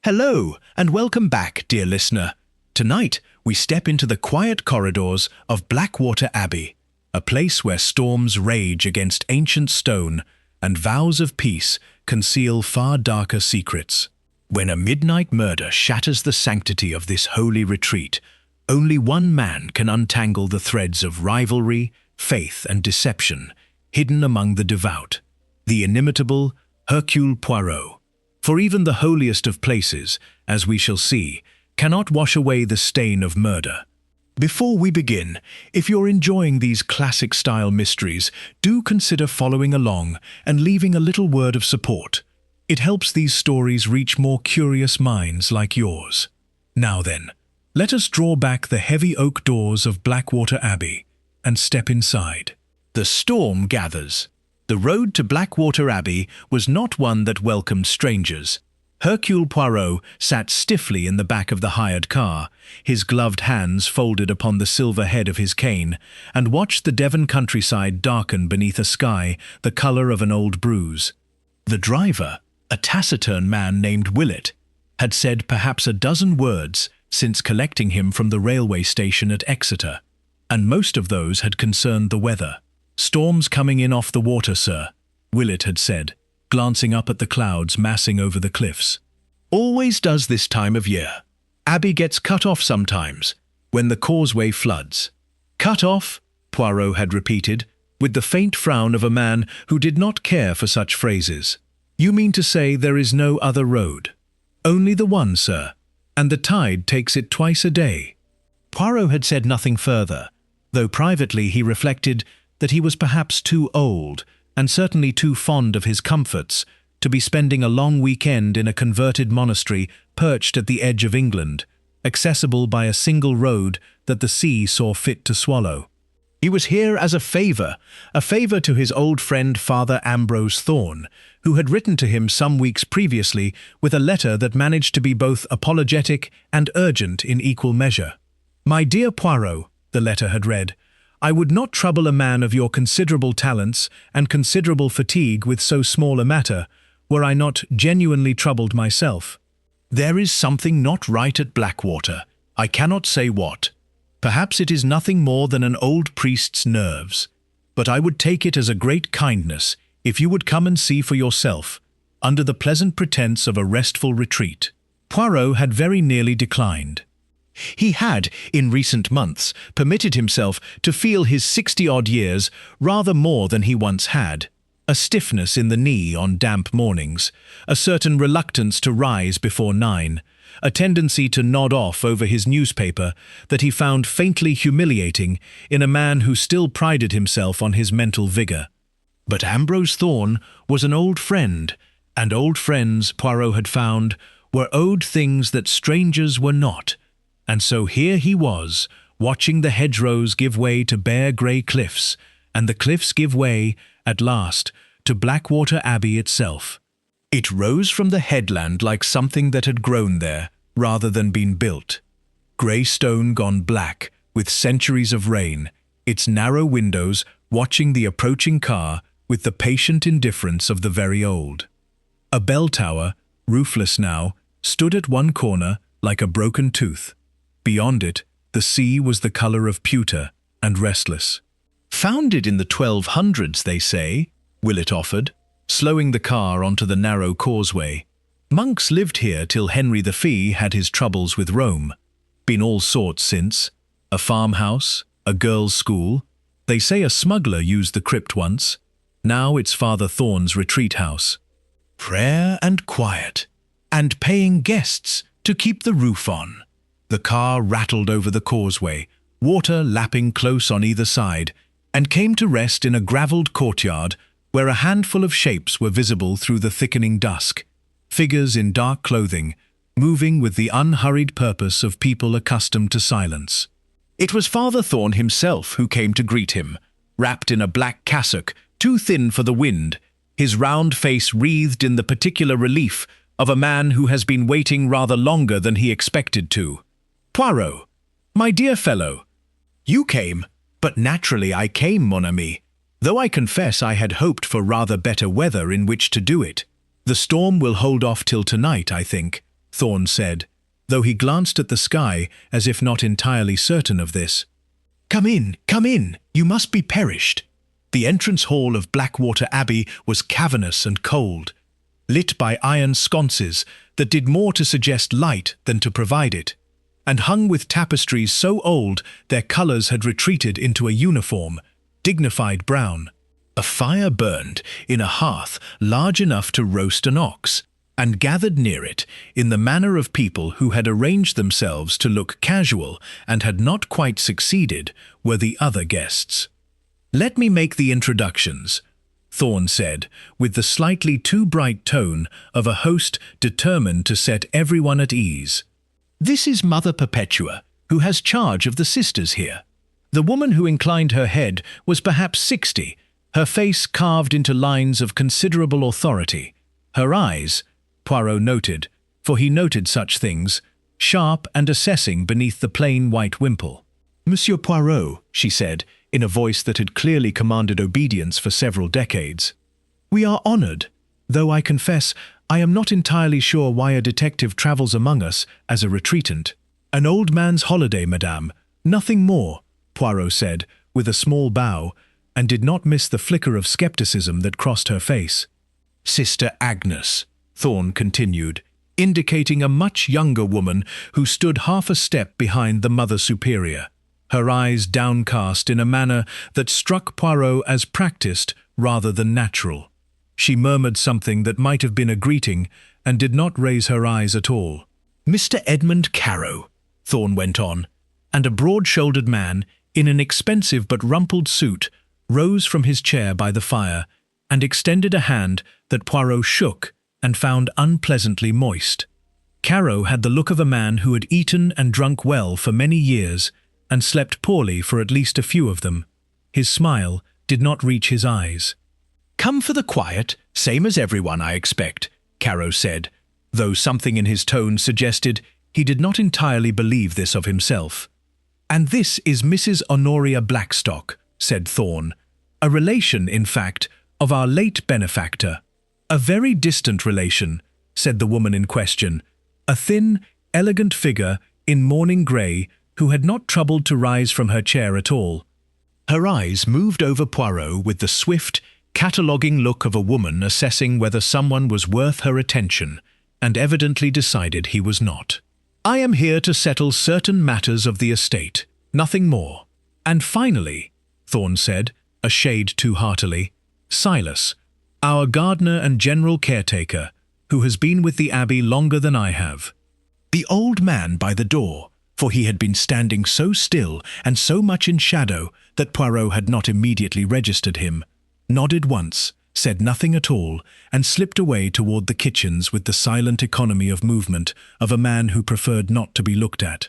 Hello, and welcome back, dear listener. Tonight, we step into the quiet corridors of Blackwater Abbey, a place where storms rage against ancient stone and vows of peace conceal far darker secrets. When a midnight murder shatters the sanctity of this holy retreat, only one man can untangle the threads of rivalry, faith, and deception hidden among the devout, the inimitable Hercule Poirot. For even the holiest of places, as we shall see, cannot wash away the stain of murder. Before we begin, if you're enjoying these classic-style mysteries, do consider following along and leaving a little word of support. It helps these stories reach more curious minds like yours. Now then, let us draw back the heavy oak doors of Blackwater Abbey and step inside. The storm gathers. The road to Blackwater Abbey was not one that welcomed strangers. Hercule Poirot sat stiffly in the back of the hired car, his gloved hands folded upon the silver head of his cane, and watched the Devon countryside darken beneath a sky the colour of an old bruise. The driver, a taciturn man named Whodunit, had said perhaps a dozen words since collecting him from the railway station at Exeter, and most of those had concerned the weather. "Storms coming in off the water, sir," Whodunit had said, glancing up at the clouds massing over the cliffs. "Always does this time of year. Abbey gets cut off sometimes, when the causeway floods." "Cut off?" Poirot had repeated, with the faint frown of a man who did not care for such phrases. "You mean to say there is no other road?" "Only the one, sir, and the tide takes it twice a day." Poirot had said nothing further, though privately he reflected that he was perhaps too old, and certainly too fond of his comforts, to be spending a long weekend in a converted monastery perched at the edge of England, accessible by a single road that the sea saw fit to swallow. He was here as a favour to his old friend Father Ambrose Thorn, who had written to him some weeks previously with a letter that managed to be both apologetic and urgent in equal measure. "My dear Poirot," the letter had read, "I would not trouble a man of your considerable talents and considerable fatigue with so small a matter, were I not genuinely troubled myself. There is something not right at Blackwater, I cannot say what. Perhaps it is nothing more than an old priest's nerves, but I would take it as a great kindness if you would come and see for yourself, under the pleasant pretence of a restful retreat." Poirot had very nearly declined. He had, in recent months, permitted himself to feel his 60-odd years rather more than he once had, a stiffness in the knee on damp mornings, a certain reluctance to rise before 9, a tendency to nod off over his newspaper that he found faintly humiliating in a man who still prided himself on his mental vigour. But Ambrose Thorn was an old friend, and old friends, Poirot had found, were owed things that strangers were not. And so here he was, watching the hedgerows give way to bare grey cliffs, and the cliffs give way, at last, to Blackwater Abbey itself. It rose from the headland like something that had grown there, rather than been built. Grey stone gone black, with centuries of rain, its narrow windows watching the approaching car with the patient indifference of the very old. A bell tower, roofless now, stood at one corner like a broken tooth. Beyond it, the sea was the colour of pewter and restless. "Founded in the 1200s, they say," Whodunit offered, slowing the car onto the narrow causeway. "Monks lived here till Henry V had his troubles with Rome. Been all sorts since. A farmhouse, a girls' school. They say a smuggler used the crypt once. Now it's Father Thorn's retreat house. Prayer and quiet, and paying guests to keep the roof on." The car rattled over the causeway, water lapping close on either side, and came to rest in a gravelled courtyard where a handful of shapes were visible through the thickening dusk, figures in dark clothing, moving with the unhurried purpose of people accustomed to silence. It was Father Thorn himself who came to greet him, wrapped in a black cassock, too thin for the wind, his round face wreathed in the particular relief of a man who has been waiting rather longer than he expected to. "Poirot, my dear fellow, you came, but naturally I came, mon ami, though I confess I had hoped for rather better weather in which to do it. The storm will hold off till tonight, I think, Thorn said, though he glanced at the sky as if not entirely certain of this. Come in, you must be perished. The entrance hall of Blackwater Abbey was cavernous and cold, lit by iron sconces that did more to suggest light than to provide it, and hung with tapestries so old their colours had retreated into a uniform, dignified brown. A fire burned in a hearth large enough to roast an ox, and gathered near it, in the manner of people who had arranged themselves to look casual and had not quite succeeded, were the other guests. Let me make the introductions, Thorn said, with the slightly too bright tone of a host determined to set everyone at ease. This is Mother Perpetua, who has charge of the sisters here. The woman who inclined her head was perhaps 60, her face carved into lines of considerable authority. Her eyes, Poirot noted, for he noted such things, sharp and assessing beneath the plain white wimple. Monsieur Poirot, she said, in a voice that had clearly commanded obedience for several decades. We are honoured, though I confess I am not entirely sure why a detective travels among us as a retreatant. An old man's holiday, madame, nothing more, Poirot said, with a small bow, and did not miss the flicker of scepticism that crossed her face. Sister Agnes, Thorn continued, indicating a much younger woman who stood half a step behind the Mother Superior, her eyes downcast in a manner that struck Poirot as practiced rather than natural. She murmured something that might have been a greeting and did not raise her eyes at all. Mr. Edmund Carow, Thorn went on, and a broad-shouldered man in an expensive but rumpled suit rose from his chair by the fire and extended a hand that Poirot shook and found unpleasantly moist. Carow had the look of a man who had eaten and drunk well for many years and slept poorly for at least a few of them. His smile did not reach his eyes. Come for the quiet, same as everyone, I expect, Carow said, though something in his tone suggested he did not entirely believe this of himself. And this is Mrs. Honoria Blackstock, said Thorn, a relation, in fact, of our late benefactor. A very distant relation, said the woman in question, a thin, elegant figure in mourning grey who had not troubled to rise from her chair at all. Her eyes moved over Poirot with the swift, cataloguing look of a woman assessing whether someone was worth her attention, and evidently decided he was not. I am here to settle certain matters of the estate, nothing more. And finally, Thorn said, a shade too heartily, Silas, our gardener and general caretaker, who has been with the Abbey longer than I have. The old man by the door, for he had been standing so still and so much in shadow that Poirot had not immediately registered him, nodded once, said nothing at all, and slipped away toward the kitchens with the silent economy of movement of a man who preferred not to be looked at.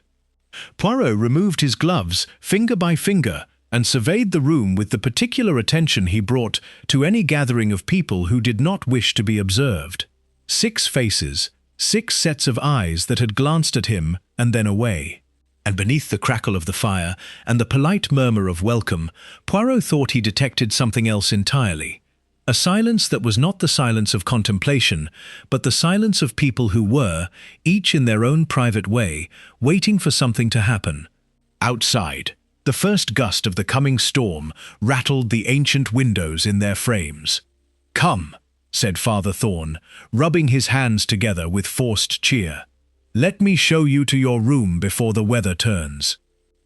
Poirot removed his gloves, finger by finger, and surveyed the room with the particular attention he brought to any gathering of people who did not wish to be observed. 6 faces, 6 sets of eyes that had glanced at him and then away. And beneath the crackle of the fire and the polite murmur of welcome, Poirot thought he detected something else entirely. A silence that was not the silence of contemplation, but the silence of people who were, each in their own private way, waiting for something to happen. Outside, the first gust of the coming storm rattled the ancient windows in their frames. Come, said Father Thorn, rubbing his hands together with forced cheer. Let me show you to your room before the weather turns.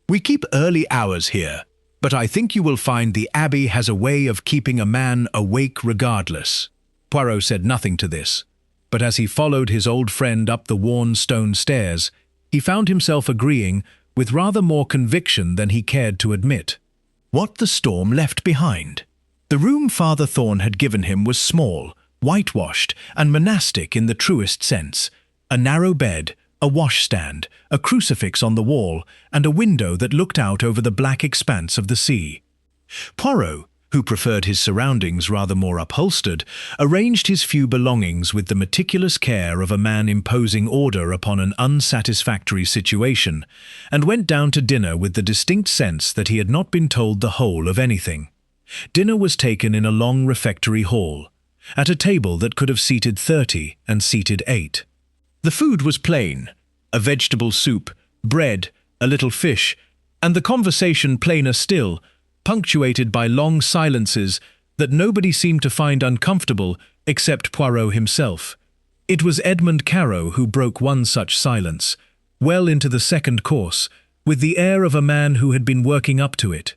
We keep early hours here, but I think you will find the Abbey has a way of keeping a man awake regardless. Poirot said nothing to this, but as he followed his old friend up the worn stone stairs, he found himself agreeing with rather more conviction than he cared to admit. What the storm left behind. The room Father Thorn had given him was small, whitewashed, and monastic in the truest sense. A narrow bed, a washstand, a crucifix on the wall, and a window that looked out over the black expanse of the sea. Poirot, who preferred his surroundings rather more upholstered, arranged his few belongings with the meticulous care of a man imposing order upon an unsatisfactory situation, and went down to dinner with the distinct sense that he had not been told the whole of anything. Dinner was taken in a long refectory hall, at a table that could have seated 30 and seated 8. The food was plain, a vegetable soup, bread, a little fish, and the conversation plainer still, punctuated by long silences that nobody seemed to find uncomfortable except Poirot himself. It was Edmund Caro who broke one such silence, well into the second course, with the air of a man who had been working up to it.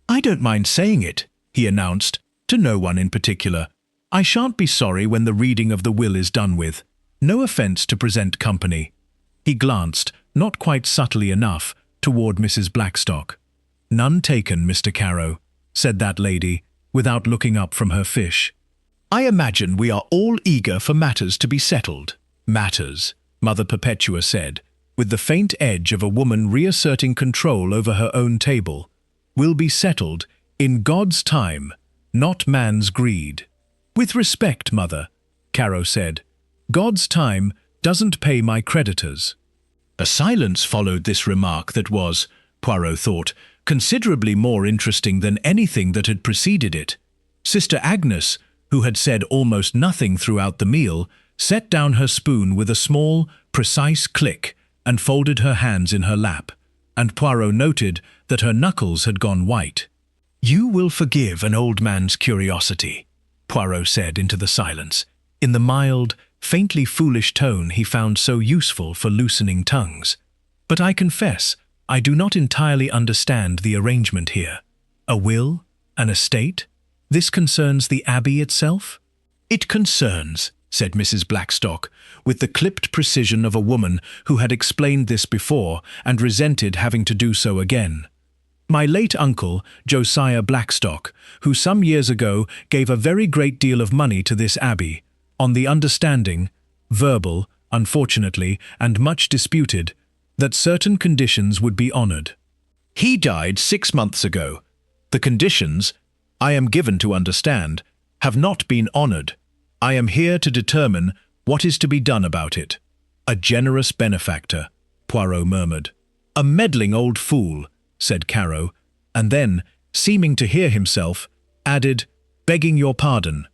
"I don't mind saying it," he announced, to no one in particular. "I shan't be sorry when the reading of the will is done with. No offence to present company." He glanced, not quite subtly enough, toward Mrs. Blackstock. "None taken, Mr. Caro," said that lady, without looking up from her fish. "I imagine we are all eager for matters to be settled." "Matters," Mother Perpetua said, with the faint edge of a woman reasserting control over her own table, "will be settled in God's time, not man's greed." "With respect, Mother," Caro said, "God's time doesn't pay my creditors." A silence followed this remark that was, Poirot thought, considerably more interesting than anything that had preceded it. Sister Agnes, who had said almost nothing throughout the meal, set down her spoon with a small, precise click and folded her hands in her lap, and Poirot noted that her knuckles had gone white. "You will forgive an old man's curiosity," Poirot said into the silence, in the mild, faintly foolish tone he found so useful for loosening tongues. "But I confess, I do not entirely understand the arrangement here. A will? An estate? This concerns the Abbey itself?" "It concerns," said Mrs. Blackstock, with the clipped precision of a woman who had explained this before and resented having to do so again. "My late uncle, Josiah Blackstock, who some years ago gave a very great deal of money to this abbey, on the understanding, verbal, unfortunately, and much disputed, that certain conditions would be honoured. He died 6 months ago. The conditions, I am given to understand, have not been honoured. I am here to determine what is to be done about it." "A generous benefactor," Poirot murmured. "A meddling old fool," said Caro, and then, seeming to hear himself, added, "begging your pardon.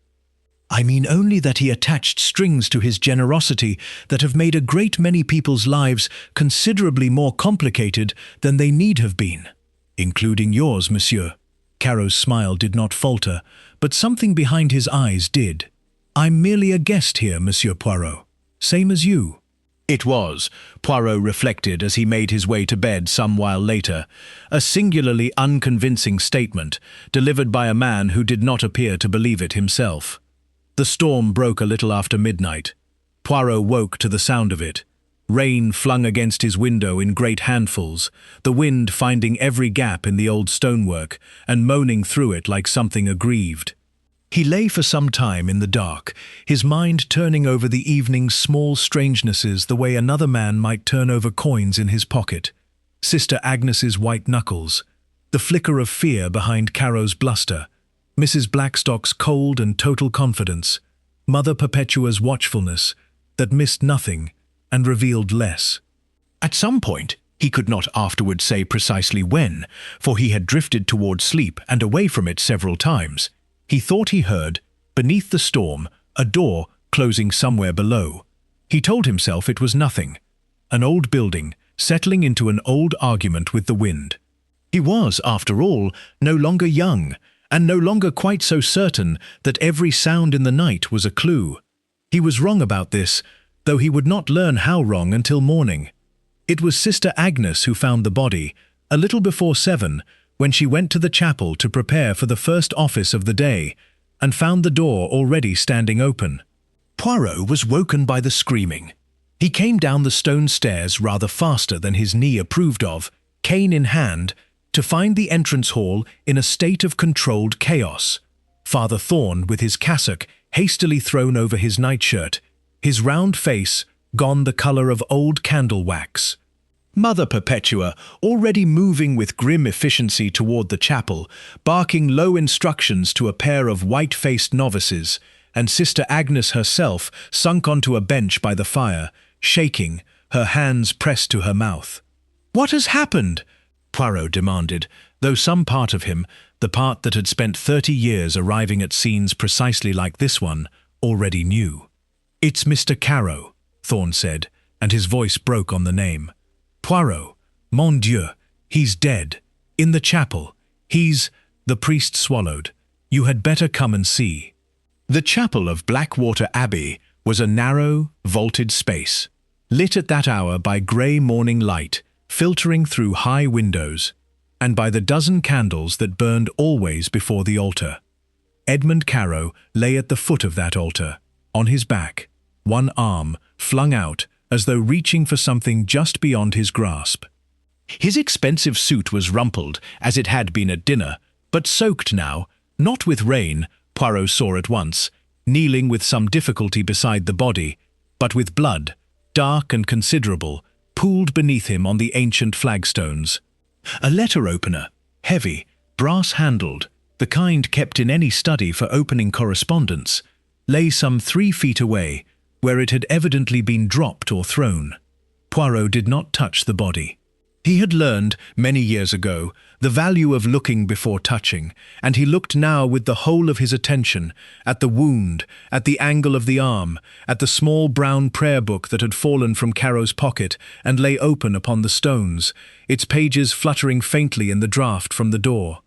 I mean only that he attached strings to his generosity that have made a great many people's lives considerably more complicated than they need have been." "Including yours, monsieur." Caro's smile did not falter, but something behind his eyes did. "I'm merely a guest here, Monsieur Poirot, same as you." It was, Poirot reflected as he made his way to bed some while later, a singularly unconvincing statement, delivered by a man who did not appear to believe it himself. The storm broke a little after midnight. Poirot woke to the sound of it. Rain flung against his window in great handfuls, the wind finding every gap in the old stonework and moaning through it like something aggrieved. He lay for some time in the dark, his mind turning over the evening's small strangenesses the way another man might turn over coins in his pocket. Sister Agnes's white knuckles, the flicker of fear behind Caro's bluster, Mrs. Blackstock's cold and total confidence, Mother Perpetua's watchfulness, that missed nothing and revealed less. At some point, he could not afterward say precisely when, for he had drifted toward sleep and away from it several times, he thought he heard, beneath the storm, a door closing somewhere below. He told himself it was nothing, an old building settling into an old argument with the wind. He was, after all, no longer young, and no longer quite so certain that every sound in the night was a clue. He was wrong about this, though he would not learn how wrong until morning. It was Sister Agnes who found the body, a little before 7, when she went to the chapel to prepare for the first office of the day, and found the door already standing open. Poirot was woken by the screaming. He came down the stone stairs rather faster than his knee approved of, cane in hand, to find the entrance hall in a state of controlled chaos. Father Thorn, with his cassock hastily thrown over his nightshirt, his round face gone the colour of old candle wax. Mother Perpetua, already moving with grim efficiency toward the chapel, barking low instructions to a pair of white-faced novices, and Sister Agnes herself sunk onto a bench by the fire, shaking, her hands pressed to her mouth. "What has happened?" Poirot demanded, though some part of him, the part that had spent 30 years arriving at scenes precisely like this one, already knew. "It's Mr. Caro," Thorn said, and his voice broke on the name. "Poirot, mon Dieu, he's dead. In the chapel. The priest swallowed. You had better come and see." The chapel of Blackwater Abbey was a narrow, vaulted space, lit at that hour by grey morning light filtering through high windows, and by the dozen candles that burned always before the altar. Edmund Carrow lay at the foot of that altar, on his back, one arm flung out as though reaching for something just beyond his grasp. His expensive suit was rumpled, as it had been at dinner, but soaked now, not with rain, Poirot saw at once, kneeling with some difficulty beside the body, but with blood, dark and considerable, pooled beneath him on the ancient flagstones. A letter-opener, heavy, brass-handled, the kind kept in any study for opening correspondence, lay some 3 feet away, where it had evidently been dropped or thrown. Poirot did not touch the body. He had learned, many years ago, the value of looking before touching, and he looked now with the whole of his attention, at the wound, at the angle of the arm, at the small brown prayer book that had fallen from Carrow's pocket and lay open upon the stones, its pages fluttering faintly in the draught from the door.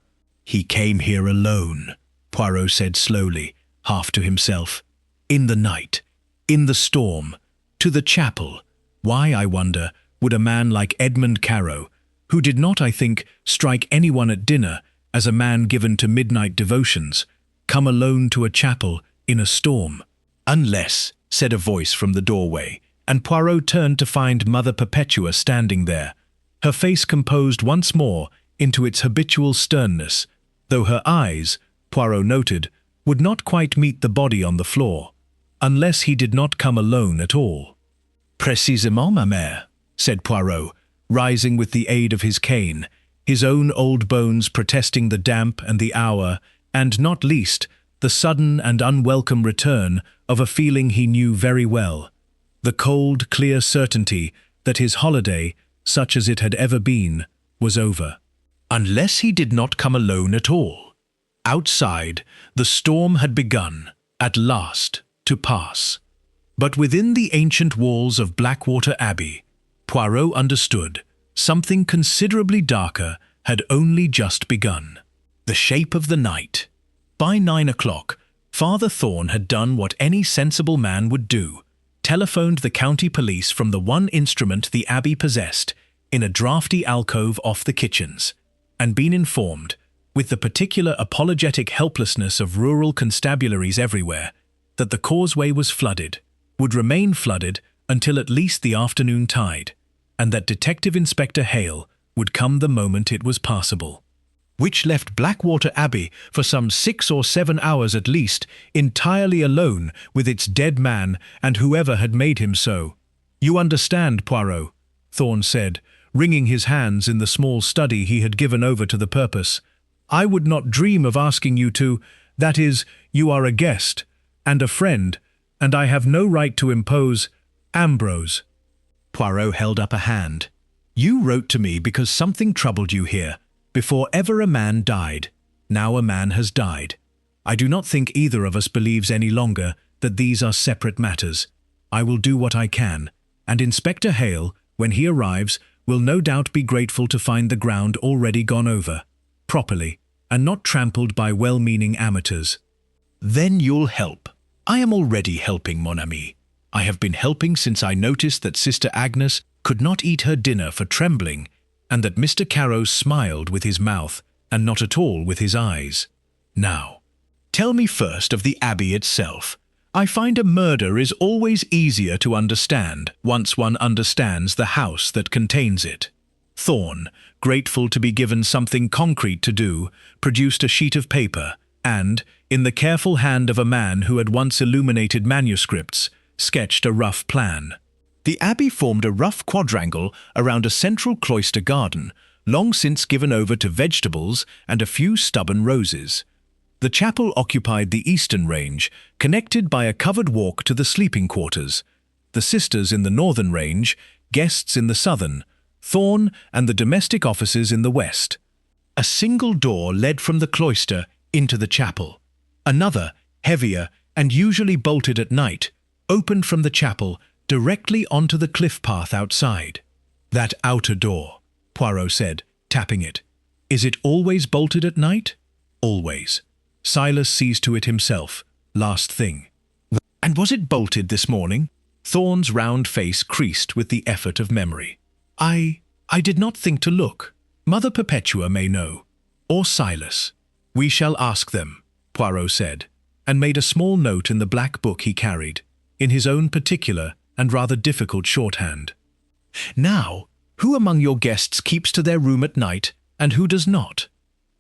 "He came here alone," Poirot said slowly, half to himself. "In the night, in the storm, to the chapel. Why, I wonder, would a man like Edmund Carrow, who did not, I think, strike anyone at dinner as a man given to midnight devotions, come alone to a chapel in a storm?" "Unless," said a voice from the doorway, and Poirot turned to find Mother Perpetua standing there, her face composed once more into its habitual sternness, though her eyes, Poirot noted, would not quite meet the body on the floor, unless he did not come alone at all. "Précisément, ma mère," said Poirot, rising with the aid of his cane, his own old bones protesting the damp and the hour, and, not least, the sudden and unwelcome return of a feeling he knew very well, the cold, clear certainty that his holiday, such as it had ever been, was over. Unless he did not come alone at all. Outside, the storm had begun, at last, to pass. But within the ancient walls of Blackwater Abbey, Poirot understood something considerably darker had only just begun. The shape of the night. By 9 o'clock, Father Thorn had done what any sensible man would do, telephoned the county police from the one instrument the Abbey possessed, in a draughty alcove off the kitchens, and been informed, with the particular apologetic helplessness of rural constabularies everywhere, that the causeway was flooded, would remain flooded until at least the afternoon tide, and that Detective Inspector Hale would come the moment it was passable. Which left Blackwater Abbey for some 6 or 7 hours at least, entirely alone with its dead man and whoever had made him so. "You understand, Poirot," Thorn said, wringing his hands in the small study he had given over to the purpose. "I would not dream of asking you that is, you are a guest, and a friend, and I have no right to impose Ambrose." Poirot held up a hand. "You wrote to me because something troubled you here. Before ever a man died, now a man has died. I do not think either of us believes any longer that these are separate matters. I will do what I can, and Inspector Hale, when he arrives, will no doubt be grateful to find the ground already gone over, properly, and not trampled by well-meaning amateurs. Then you'll help. I am already helping, mon ami. I have been helping since I noticed that Sister Agnes could not eat her dinner for trembling, and that Mr. Carrow smiled with his mouth and not at all with his eyes. Now, tell me first of the Abbey itself. I find a murder is always easier to understand once one understands the house that contains it." Thorn, grateful to be given something concrete to do, produced a sheet of paper and, in the careful hand of a man who had once illuminated manuscripts, sketched a rough plan. The Abbey formed a rough quadrangle around a central cloister garden, long since given over to vegetables and a few stubborn roses. The chapel occupied the eastern range, connected by a covered walk to the sleeping quarters, the sisters in the northern range, guests in the southern, Thorn and the domestic offices in the west. A single door led from the cloister into the chapel. Another, heavier and usually bolted at night, opened from the chapel directly onto the cliff path outside. "That outer door," Poirot said, tapping it. "Is it always bolted at night?" "Always. Silas sees to it himself, last thing." "And was it bolted this morning?" Thorne's round face creased with the effort of memory. I did not think to look. Mother Perpetua may know. Or Silas." "We shall ask them," Poirot said, and made a small note in the black book he carried, in his own particular and rather difficult shorthand. "Now, who among your guests keeps to their room at night, and who does not?"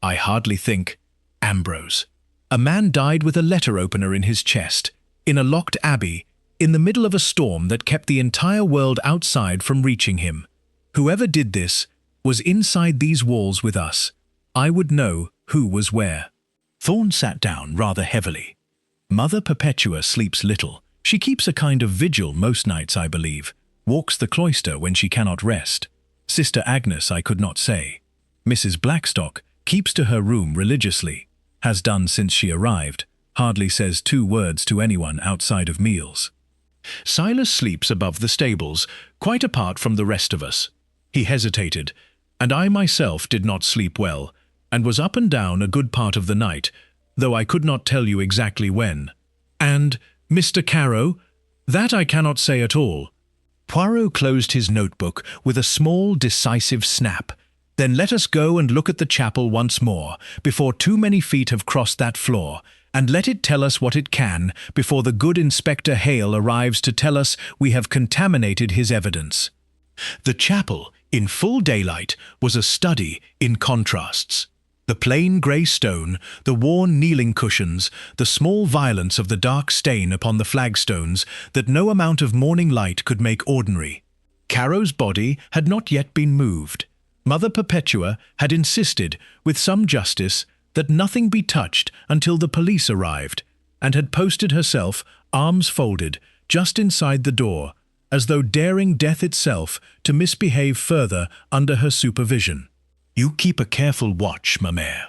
"I hardly think. Ambrose. A man died with a letter opener in his chest, in a locked abbey, in the middle of a storm that kept the entire world outside from reaching him. Whoever did this was inside these walls with us. I would know who was where." Thorne sat down rather heavily. "Mother Perpetua sleeps little. She keeps a kind of vigil most nights, I believe. Walks the cloister when she cannot rest. Sister Agnes I could not say. Mrs. Blackstock keeps to her room religiously, has done since she arrived, hardly says 2 words to anyone outside of meals. Silas sleeps above the stables, quite apart from the rest of us." He hesitated, "and I myself did not sleep well, and was up and down a good part of the night, though I could not tell you exactly when." "And Mr. Caro?" "That I cannot say at all." Poirot closed his notebook with a small, decisive snap. "Then let us go and look at the chapel once more, before too many feet have crossed that floor, and let it tell us what it can, before the good Inspector Hale arrives to tell us we have contaminated his evidence." The chapel, in full daylight, was a study in contrasts. The plain grey stone, the worn kneeling cushions, the small violence of the dark stain upon the flagstones that no amount of morning light could make ordinary. Caro's body had not yet been moved. Mother Perpetua had insisted, with some justice, that nothing be touched until the police arrived, and had posted herself, arms folded, just inside the door, as though daring death itself to misbehave further under her supervision. "You keep a careful watch, ma mère,"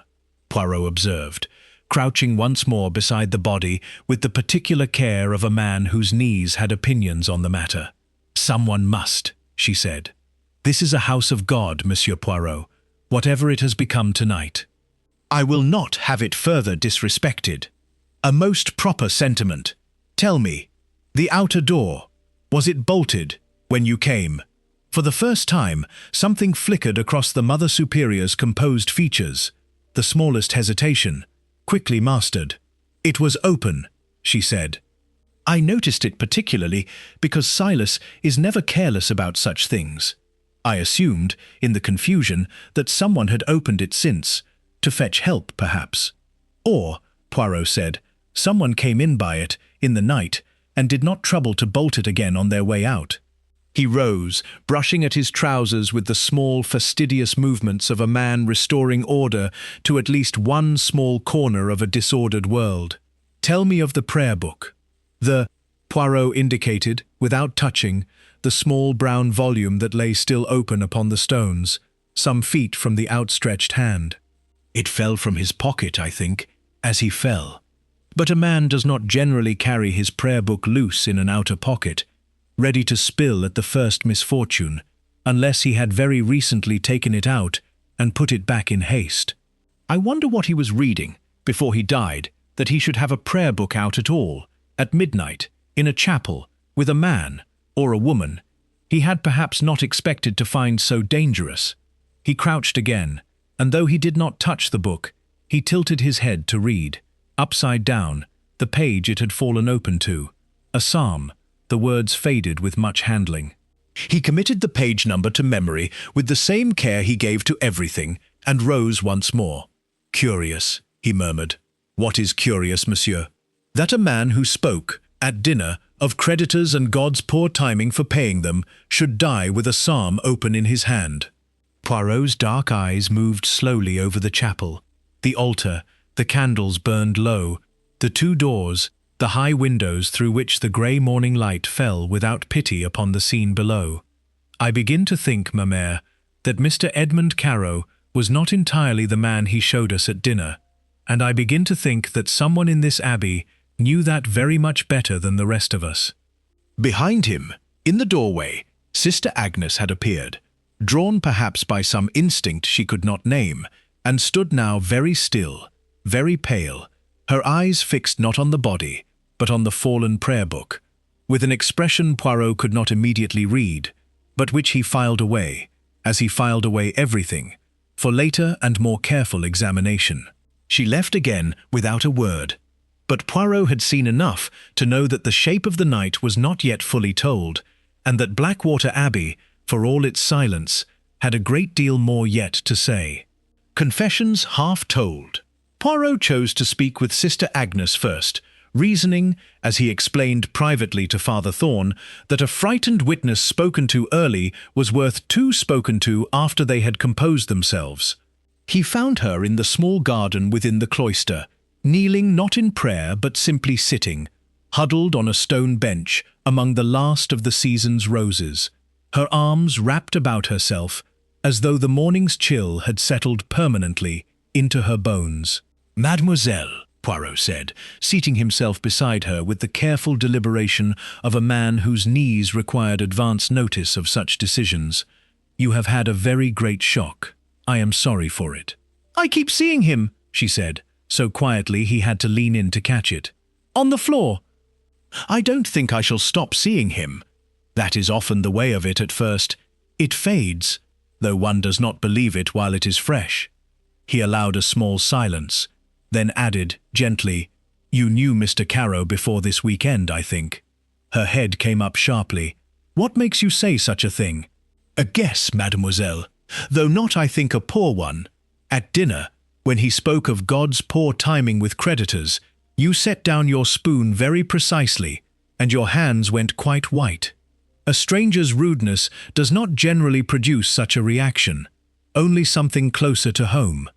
Poirot observed, crouching once more beside the body with the particular care of a man whose knees had opinions on the matter. "Someone must," she said. "This is a house of God, Monsieur Poirot, whatever it has become tonight. I will not have it further disrespected. A most proper sentiment. Tell me, the outer door, was it bolted when you came?" For the first time, something flickered across the Mother Superior's composed features. The smallest hesitation, quickly mastered. "It was open," she said. "I noticed it particularly because Silas is never careless about such things. I assumed, in the confusion, that someone had opened it since, to fetch help, perhaps. Or, Poirot said, someone came in by it, in the night, and did not trouble to bolt it again on their way out." He rose, brushing at his trousers with the small, fastidious movements of a man restoring order to at least one small corner of a disordered world. "Tell me of the prayer book." Poirot indicated, without touching, the small brown volume that lay still open upon the stones, some feet from the outstretched hand. "It fell from his pocket, I think, as he fell. But a man does not generally carry his prayer book loose in an outer pocket, ready to spill at the first misfortune, unless he had very recently taken it out and put it back in haste. I wonder what he was reading, before he died, that he should have a prayer book out at all, at midnight, in a chapel, with a man, or a woman, he had perhaps not expected to find so dangerous. He crouched again, and though he did not touch the book, he tilted his head to read, upside down, the page it had fallen open to, a psalm. The words faded with much handling. He committed the page number to memory with the same care he gave to everything, and rose once more. "Curious," he murmured. "What is curious, monsieur?" "That a man who spoke, at dinner, of creditors and God's poor timing for paying them, should die with a psalm open in his hand." Poirot's dark eyes moved slowly over the chapel, the altar, the candles burned low, the 2 doors, the high windows through which the grey morning light fell without pity upon the scene below. "I begin to think, ma mère, that Mr. Edmund Caro was not entirely the man he showed us at dinner, and I begin to think that someone in this abbey knew that very much better than the rest of us." Behind him, In the doorway, Sister Agnes had appeared, drawn perhaps by some instinct she could not name, and stood now very still, very pale, her eyes fixed not on the body, but on the fallen prayer book, with an expression Poirot could not immediately read, but which he filed away, as he filed away everything, for later and more careful examination. She left again without a word, but Poirot had seen enough to know that the shape of the night was not yet fully told, and that Blackwater Abbey, for all its silence, had a great deal more yet to say. Confessions half told. Poirot chose to speak with Sister Agnes first, reasoning, as he explained privately to Father Thorn, that a frightened witness spoken to early was worth two spoken to after they had composed themselves. He found her in the small garden within the cloister, kneeling not in prayer but simply sitting, huddled on a stone bench among the last of the season's roses, her arms wrapped about herself, as though the morning's chill had settled permanently into her bones. "Mademoiselle," Poirot said, seating himself beside her with the careful deliberation of a man whose knees required advance notice of such decisions, "you have had a very great shock. I am sorry for it." "I keep seeing him," she said, so quietly he had to lean in to catch it. "On the floor." "I don't think I shall stop seeing him. That is often the way of it at first. It fades, though one does not believe it while it is fresh." He allowed a small silence, then added, gently, "You knew Mr. Caro before this weekend, I think." Her head came up sharply. "What makes you say such a thing?" "A guess, mademoiselle, though not, I think, a poor one. At dinner, when he spoke of God's poor timing with creditors, you set down your spoon very precisely, and your hands went quite white. A stranger's rudeness does not generally produce such a reaction, only something closer to home."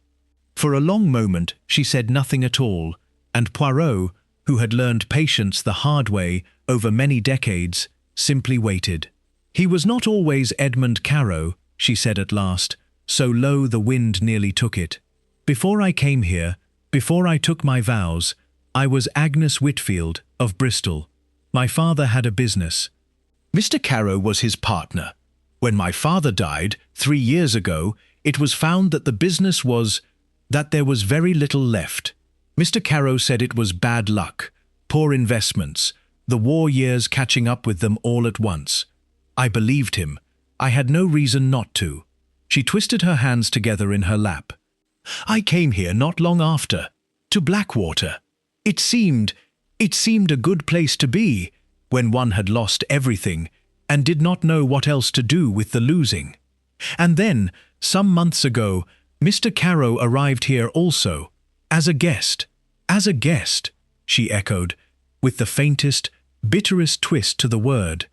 For a long moment she said nothing at all, and Poirot, who had learned patience the hard way over many decades, simply waited. "He was not always Edmund Caro," she said at last, so low the wind nearly took it. "Before I came here, before I took my vows, I was Agnes Whitfield, of Bristol. My father had a business. Mr. Caro was his partner. When my father died, 3 years ago, it was found that the business was, that there was very little left. Mr. Caro said it was bad luck, poor investments, the war years catching up with them all at once. I believed him. I had no reason not to." She twisted her hands together in her lap. "I came here not long after, to Blackwater. It seemed a good place to be, when one had lost everything, and did not know what else to do with the losing. And then, some months ago, Mr. Caro arrived here also, as a guest." "As a guest," she echoed, with the faintest, bitterest twist to the word.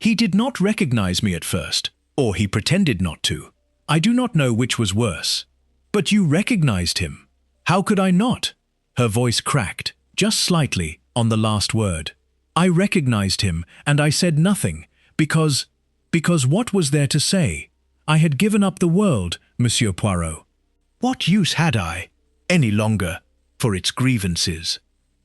"He did not recognize me at first, or he pretended not to. I do not know which was worse." "But you recognized him." "How could I not?" Her voice cracked, just slightly, on the last word. "I recognized him, and I said nothing, because what was there to say? I had given up the world, Monsieur Poirot. What use had I, any longer, for its grievances?"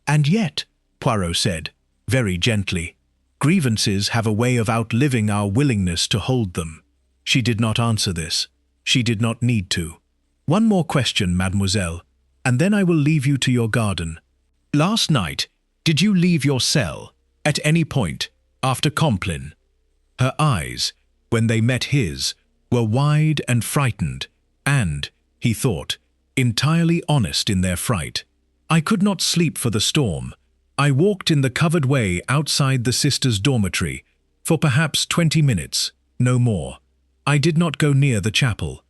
"And yet," Poirot said, very gently, "grievances have a way of outliving our willingness to hold them." She did not answer this. She did not need to. "One more question, mademoiselle, and then I will leave you to your garden. Last night, did you leave your cell, at any point, after Compline?" Her eyes, when they met his, were wide and frightened, and, he thought, entirely honest in their fright. "I could not sleep for the storm. I walked in the covered way outside the sisters' dormitory, for perhaps 20 minutes, no more. I did not go near the chapel."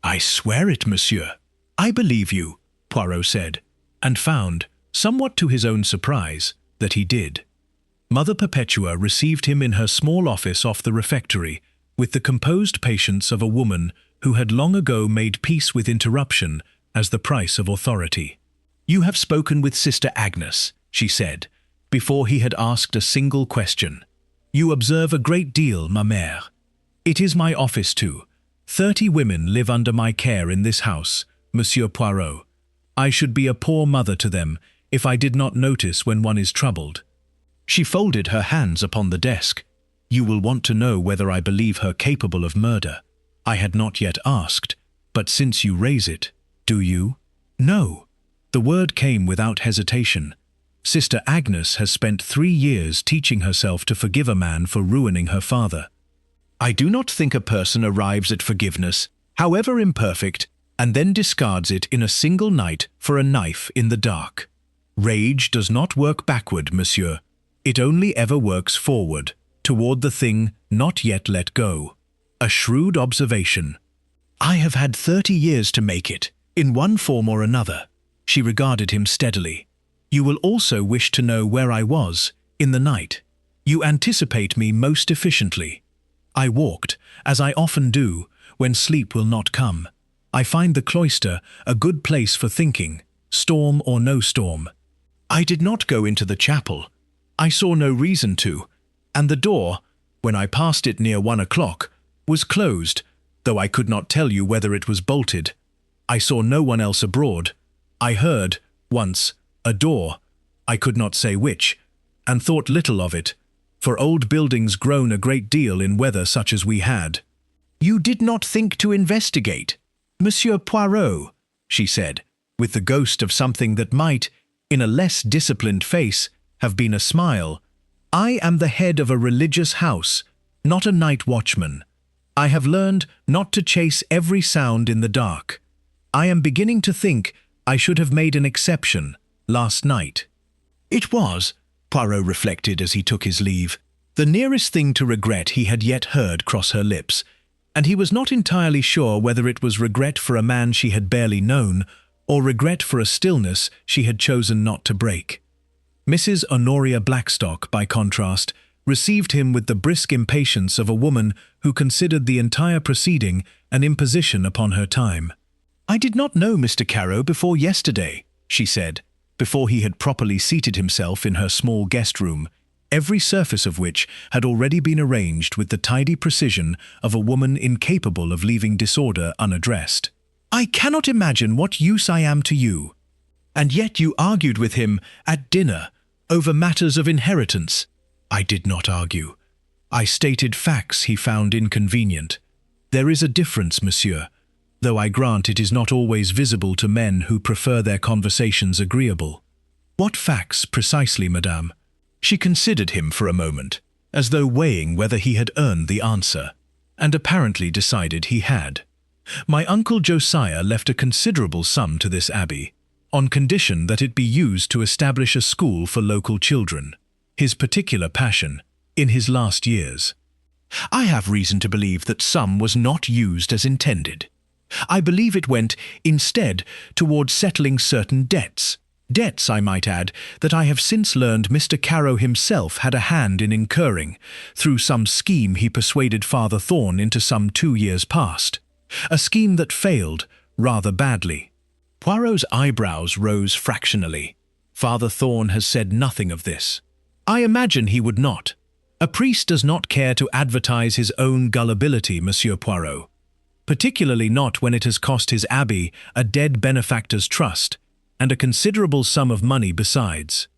"I swear it, monsieur." "I believe you," Poirot said, and found, somewhat to his own surprise, that he did. Mother Perpetua received him in her small office off the refectory, with the composed patience of a woman who had long ago made peace with interruption as the price of authority. "You have spoken with Sister Agnes," she said, before he had asked a single question. "You observe a great deal, ma mère. It is my office too. 30 women live under my care in this house, Monsieur Poirot. I should be a poor mother to them if I did not notice when one is troubled." She folded her hands upon the desk. You will want to know whether I believe her capable of murder. I had not yet asked, but since you raise it, do you? No. The word came without hesitation. Sister Agnes has spent 3 years teaching herself to forgive a man for ruining her father. I do not think a person arrives at forgiveness, however imperfect, and then discards it in a single night for a knife in the dark. Rage does not work backward, monsieur. It only ever works forward, toward the thing not yet let go. A shrewd observation. I have had 30 years to make it, in one form or another. She regarded him steadily. You will also wish to know where I was, in the night. You anticipate me most efficiently. I walked, as I often do, when sleep will not come. I find the cloister a good place for thinking, storm or no storm. I did not go into the chapel. I saw no reason to, and the door, when I passed it near 1 o'clock, was closed, though I could not tell you whether it was bolted. I saw no one else abroad. I heard, once, a door, I could not say which, and thought little of it, for old buildings groan a great deal in weather such as we had. You did not think to investigate, Monsieur Poirot, she said, with the ghost of something that might, in a less disciplined face, have been a smile. I am the head of a religious house, not a night watchman. I have learned not to chase every sound in the dark. I am beginning to think I should have made an exception last night. It was, Poirot reflected as he took his leave, the nearest thing to regret he had yet heard cross her lips, and he was not entirely sure whether it was regret for a man she had barely known, or regret for a stillness she had chosen not to break. Mrs. Honoria Blackstock, by contrast, received him with the brisk impatience of a woman who considered the entire proceeding an imposition upon her time. I did not know Mr. Caro before yesterday, she said, before he had properly seated himself in her small guest room, every surface of which had already been arranged with the tidy precision of a woman incapable of leaving disorder unaddressed. I cannot imagine what use I am to you. And yet you argued with him at dinner over matters of inheritance. I did not argue. I stated facts he found inconvenient. There is a difference, monsieur, though I grant it is not always visible to men who prefer their conversations agreeable. What facts precisely, madame? She considered him for a moment, as though weighing whether he had earned the answer, and apparently decided he had. My uncle Josiah left a considerable sum to this abbey, on condition that it be used to establish a school for local children, his particular passion, in his last years. I have reason to believe that sum was not used as intended. I believe it went, instead, towards settling certain debts. Debts, I might add, that I have since learned Mr. Caro himself had a hand in incurring, through some scheme he persuaded Father Thorn into some 2 years past. A scheme that failed, rather badly. Poirot's eyebrows rose fractionally. Father Thorn has said nothing of this. I imagine he would not. A priest does not care to advertise his own gullibility, Monsieur Poirot. Particularly not when it has cost his abbey a dead benefactor's trust, and a considerable sum of money besides.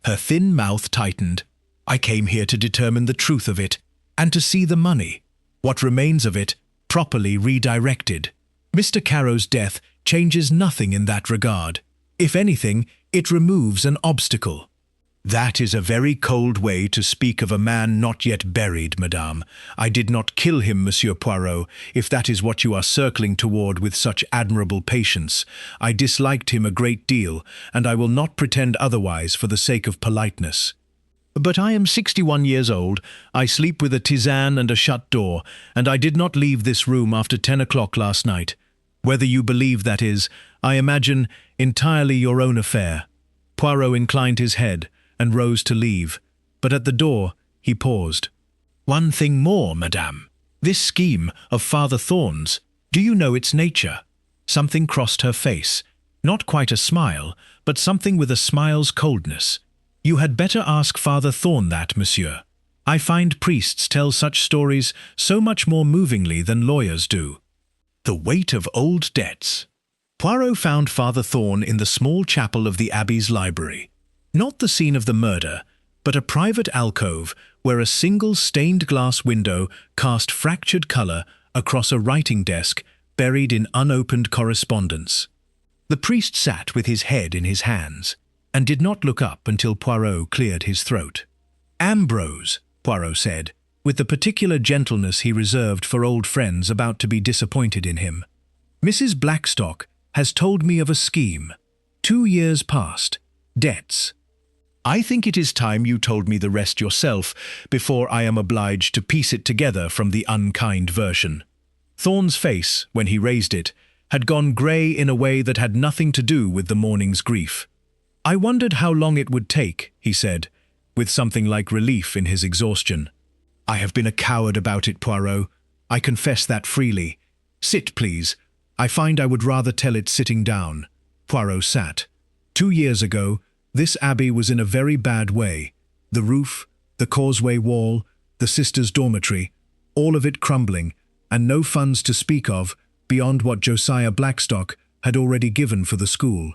Her thin mouth tightened. I came here to determine the truth of it, and to see the money, what remains of it, properly redirected. Mr. Caro's death changes nothing in that regard. If anything, it removes an obstacle. That is a very cold way to speak of a man not yet buried, madame. I did not kill him, Monsieur Poirot, if that is what you are circling toward with such admirable patience. I disliked him a great deal, and I will not pretend otherwise for the sake of politeness. But I am 61 years old, I sleep with a tisane and a shut door, and I did not leave this room after 10 o'clock last night. Whether you believe that is, I imagine, entirely your own affair. Poirot inclined his head and rose to leave, but at the door he paused. One thing more, madame. This scheme of Father Thorn's, do you know its nature? Something crossed her face, not quite a smile, but something with a smile's coldness. You had better ask Father Thorn that, monsieur. I find priests tell such stories so much more movingly than lawyers do. The weight of old debts. Poirot found Father Thorn in the small chapel of the Abbey's library. Not the scene of the murder, but a private alcove where a single stained glass window cast fractured colour across a writing desk buried in unopened correspondence. The priest sat with his head in his hands, and did not look up until Poirot cleared his throat. "Ambrose," Poirot said, with the particular gentleness he reserved for old friends about to be disappointed in him, "Mrs. Blackstock has told me of a scheme. 2 years past. Debts. I think it is time you told me the rest yourself before I am obliged to piece it together from the unkind version." Thorn's face, when he raised it, had gone grey in a way that had nothing to do with the morning's grief. "I wondered how long it would take," he said, with something like relief in his exhaustion. "I have been a coward about it, Poirot. I confess that freely. Sit, please. I find I would rather tell it sitting down." Poirot sat. 2 years ago, this abbey was in a very bad way. The roof, the causeway wall, the sisters' dormitory, all of it crumbling, and no funds to speak of beyond what Josiah Blackstock had already given for the school.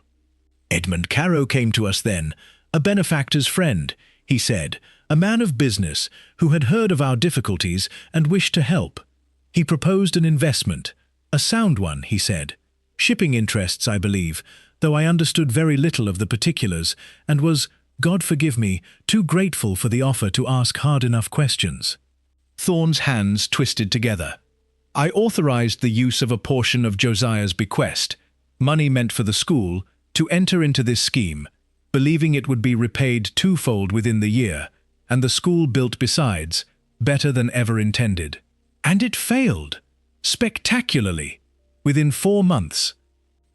"Edmund Carow came to us then, a benefactor's friend," he said, "a man of business who had heard of our difficulties and wished to help. He proposed an investment, a sound one, he said. Shipping interests, I believe, though I understood very little of the particulars and was, God forgive me, too grateful for the offer to ask hard enough questions." Thorn's hands twisted together. "I authorized the use of a portion of Josiah's bequest, money meant for the school, to enter into this scheme, believing it would be repaid twofold within the year, and the school built besides, better than ever intended. And it failed, spectacularly, within 4 months.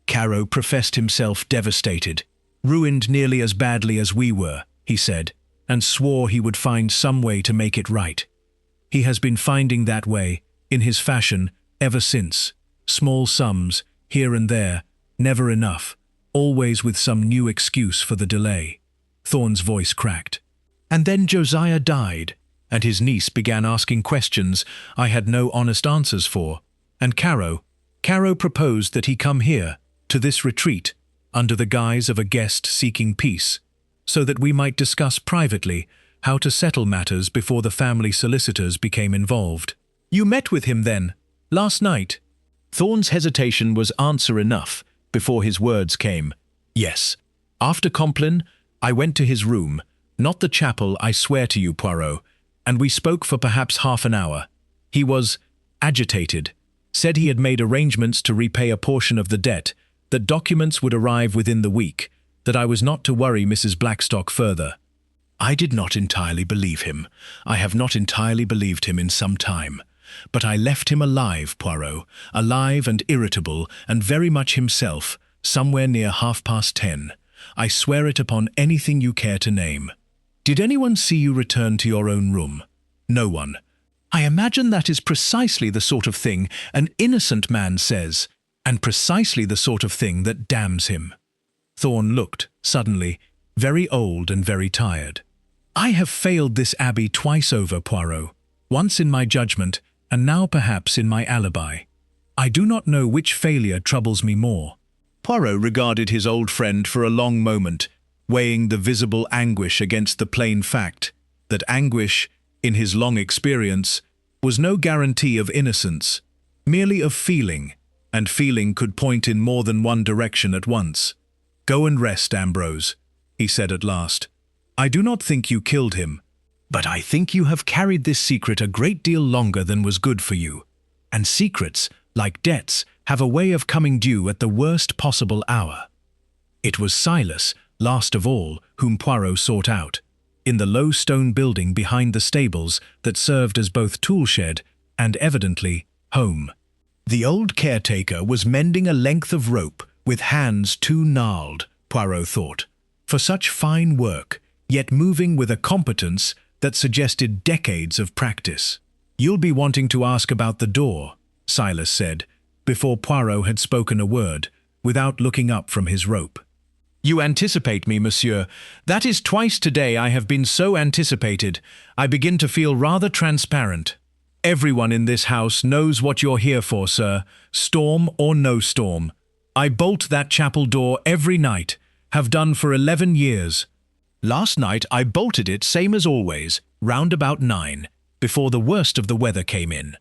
Carow professed himself devastated, ruined nearly as badly as we were, he said, and swore he would find some way to make it right. He has been finding that way, in his fashion, ever since. Small sums, here and there, never enough, always with some new excuse for the delay." Thorn's voice cracked. "And then Josiah died, and his niece began asking questions I had no honest answers for, and Carow proposed that he come here, to this retreat, under the guise of a guest seeking peace, so that we might discuss privately how to settle matters before the family solicitors became involved." "You met with him then, last night?" Thorn's hesitation was answer enough before his words came. "Yes. After Compline, I went to his room, not the chapel, I swear to you, Poirot, and we spoke for perhaps half an hour. He was agitated, said he had made arrangements to repay a portion of the debt, that documents would arrive within the week, that I was not to worry Mrs. Blackstock further. I did not entirely believe him. I have not entirely believed him in some time. But I left him alive, Poirot, alive and irritable, and very much himself, somewhere near 10:30. I swear it upon anything you care to name. Did anyone see you return to your own room? No one. I imagine that is precisely the sort of thing an innocent man says, and precisely the sort of thing that damns him." Thorn looked, suddenly, very old and very tired. "I have failed this abbey twice over, Poirot, once in my judgment, and now perhaps in my alibi. I do not know which failure troubles me more." Poirot regarded his old friend for a long moment, weighing the visible anguish against the plain fact that anguish, in his long experience, was no guarantee of innocence, merely of feeling, and feeling could point in more than one direction at once. "Go and rest, Ambrose," he said at last. "I do not think you killed him, but I think you have carried this secret a great deal longer than was good for you. And secrets, like debts, have a way of coming due at the worst possible hour." It was Silas, last of all, whom Poirot sought out, in the low stone building behind the stables that served as both tool-shed and, evidently, home. The old caretaker was mending a length of rope with hands too gnarled, Poirot thought, for such fine work, yet moving with a competence that suggested decades of practice. "You'll be wanting to ask about the door," Silas said, before Poirot had spoken a word, without looking up from his rope. "You anticipate me, monsieur. That is twice today I have been so anticipated. I begin to feel rather transparent. Everyone in this house knows what you're here for, sir, storm or no storm. I bolt that chapel door every night, have done for 11 years. Last night I bolted it same as always, round about 9, before the worst of the weather came in.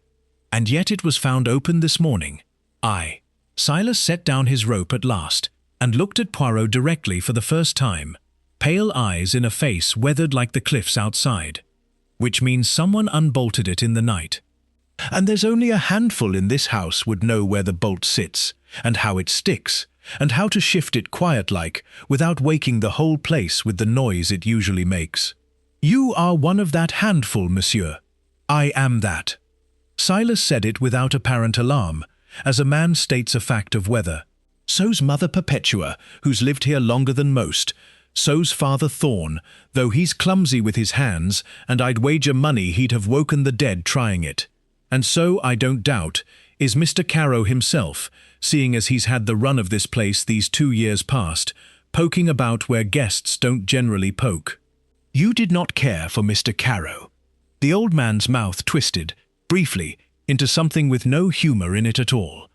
And yet it was found open this morning. Silas set down his rope at last, and looked at Poirot directly for the first time, pale eyes in a face weathered like the cliffs outside. Which means someone unbolted it in the night. And there's only a handful in this house would know where the bolt sits, and how it sticks, and how to shift it quiet-like, without waking the whole place with the noise it usually makes. You are one of that handful, monsieur. I am that. Silas said it without apparent alarm, as a man states a fact of weather. So's Mother Perpetua, who's lived here longer than most. So's Father Thorn, though he's clumsy with his hands, and I'd wager money he'd have woken the dead trying it. And so, I don't doubt, is Mr. Caro himself, seeing as he's had the run of this place these 2 years past, poking about where guests don't generally poke. You did not care for Mr. Caro. The old man's mouth twisted, briefly, into something with no humour in it at all.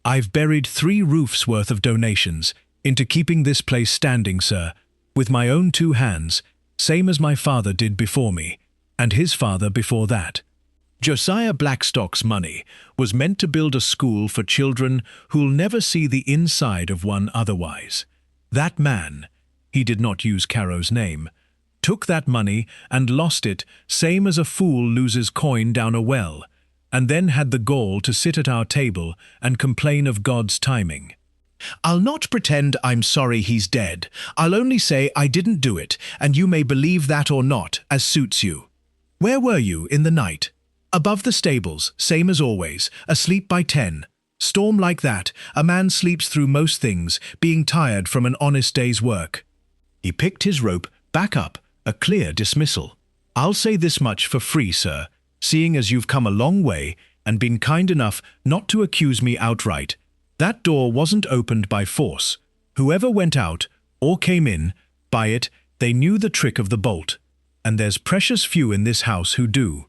I've buried 3 roofs worth of donations into keeping this place standing, sir, with my own 2 hands, same as my father did before me, and his father before that. Josiah Blackstock's money was meant to build a school for children who'll never see the inside of one otherwise. That man, he did not use Caro's name, took that money and lost it same as a fool loses coin down a well, and then had the gall to sit at our table and complain of God's timing. I'll not pretend I'm sorry he's dead. I'll only say I didn't do it, and you may believe that or not, as suits you. Where were you in the night? Above the stables, same as always, asleep by 10. Storm like that, a man sleeps through most things, being tired from an honest day's work. He picked his rope back up, a clear dismissal. I'll say this much for free, sir, seeing as you've come a long way and been kind enough not to accuse me outright. That door wasn't opened by force. Whoever went out, or came in, by it, they knew the trick of the bolt. And there's precious few in this house who do.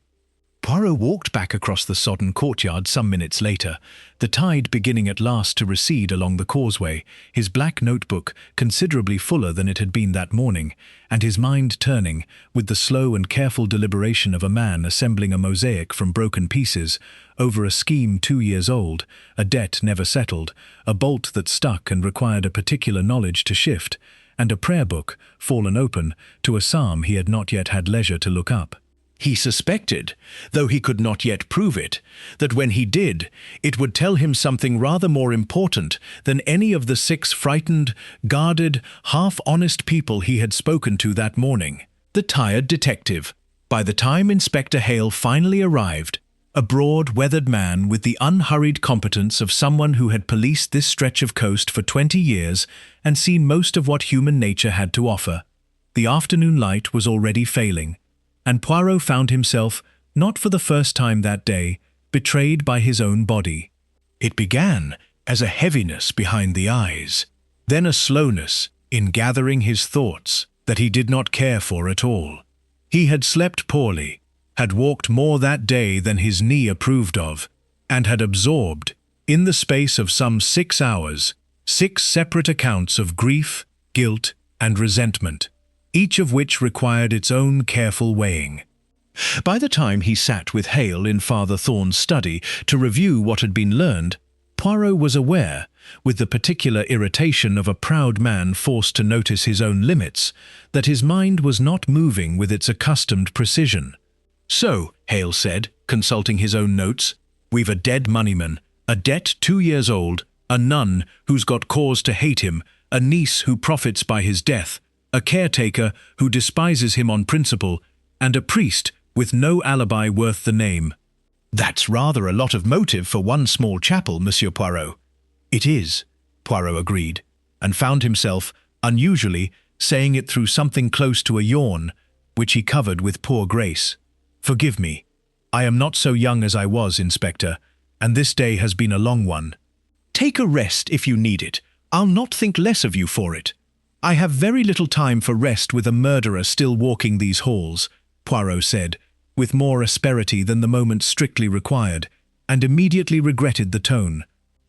Poirot walked back across the sodden courtyard some minutes later, the tide beginning at last to recede along the causeway, his black notebook considerably fuller than it had been that morning, and his mind turning, with the slow and careful deliberation of a man assembling a mosaic from broken pieces, over a scheme 2 years old, a debt never settled, a bolt that stuck and required a particular knowledge to shift, and a prayer book, fallen open, to a psalm he had not yet had leisure to look up. He suspected, though he could not yet prove it, that when he did, it would tell him something rather more important than any of the 6 frightened, guarded, half-honest people he had spoken to that morning. The tired detective. By the time Inspector Hale finally arrived, a broad, weathered man with the unhurried competence of someone who had policed this stretch of coast for 20 years and seen most of what human nature had to offer. The afternoon light was already failing, and Poirot found himself, not for the first time that day, betrayed by his own body. It began as a heaviness behind the eyes, then a slowness in gathering his thoughts that he did not care for at all. He had slept poorly, had walked more that day than his knee approved of, and had absorbed, in the space of some 6 hours, 6 separate accounts of grief, guilt, and resentment, each of which required its own careful weighing. By the time he sat with Hale in Father Thorn's study to review what had been learned, Poirot was aware, with the particular irritation of a proud man forced to notice his own limits, that his mind was not moving with its accustomed precision. So, Hale said, consulting his own notes, we've a dead moneyman, a debt 2 years old, a nun who's got cause to hate him, a niece who profits by his death, a caretaker who despises him on principle, and a priest with no alibi worth the name. That's rather a lot of motive for one small chapel, Monsieur Poirot. It is, Poirot agreed, and found himself, unusually, saying it through something close to a yawn, which he covered with poor grace. Forgive me. I am not so young as I was, Inspector, and this day has been a long one. Take a rest if you need it. I'll not think less of you for it. I have very little time for rest with a murderer still walking these halls, Poirot said, with more asperity than the moment strictly required, and immediately regretted the tone.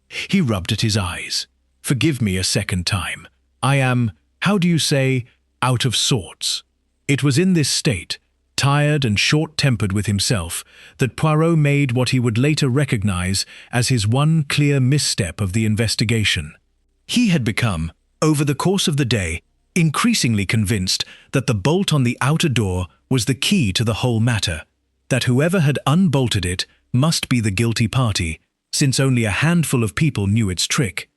He rubbed at his eyes. Forgive me a second time. I am, how do you say, out of sorts. It was in this state, tired and short-tempered with himself, that Poirot made what he would later recognize as his one clear misstep of the investigation. He had become, over the course of the day, increasingly convinced that the bolt on the outer door was the key to the whole matter, that whoever had unbolted it must be the guilty party, since only a handful of people knew its trick.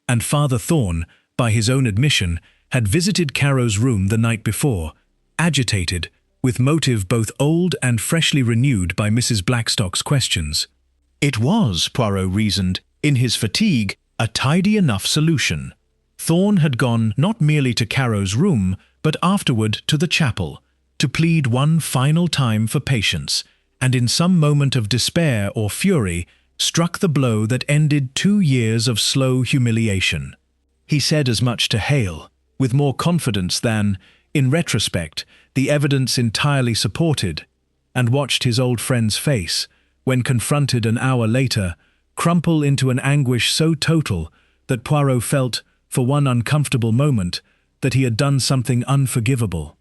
And Father Thorn, by his own admission, had visited Caro's room the night before, agitated, with motive both old and freshly renewed by Mrs. Blackstock's questions. It was, Poirot reasoned, in his fatigue, a tidy enough solution. Thorn had gone not merely to Caro's room, but afterward to the chapel, to plead one final time for patience, and in some moment of despair or fury, struck the blow that ended 2 years of slow humiliation. He said as much to Hale, with more confidence than, in retrospect, the evidence entirely supported, and watched his old friend's face, when confronted an hour later, crumple into an anguish so total that Poirot felt, for one uncomfortable moment, that he had done something unforgivable.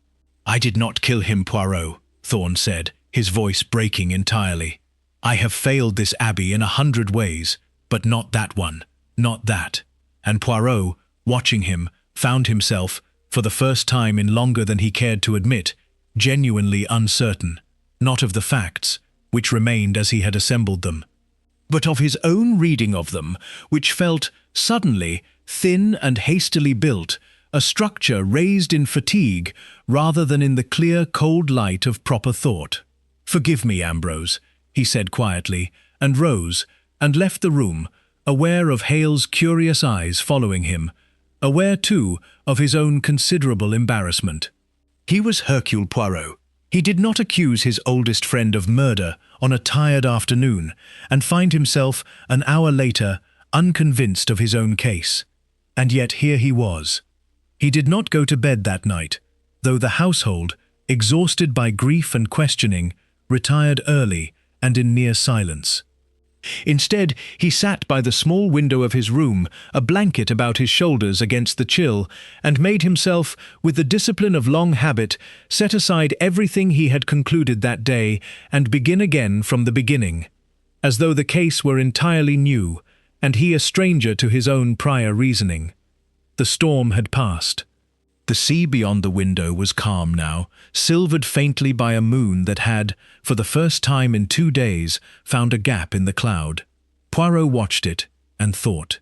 "I did not kill him, Poirot," Thorn said, his voice breaking entirely. "I have failed this abbey in 100 ways, but not that one, not that." And Poirot, watching him, found himself, for the first time in longer than he cared to admit, genuinely uncertain, not of the facts, which remained as he had assembled them, but of his own reading of them, which felt, suddenly, thin and hastily built, a structure raised in fatigue rather than in the clear, cold light of proper thought. "Forgive me, Ambrose," he said quietly, and rose, and left the room, aware of Hale's curious eyes following him, aware, too, of his own considerable embarrassment. He was Hercule Poirot. He did not accuse his oldest friend of murder on a tired afternoon, and find himself, an hour later, unconvinced of his own case. And yet here he was. He did not go to bed that night, though the household, exhausted by grief and questioning, retired early and in near silence. Instead, he sat by the small window of his room, a blanket about his shoulders against the chill, and made himself, with the discipline of long habit, set aside everything he had concluded that day and begin again from the beginning, as though the case were entirely new, and he a stranger to his own prior reasoning. The storm had passed. The sea beyond the window was calm now, silvered faintly by a moon that had, for the first time in 2 days, found a gap in the cloud. Poirot watched it and thought.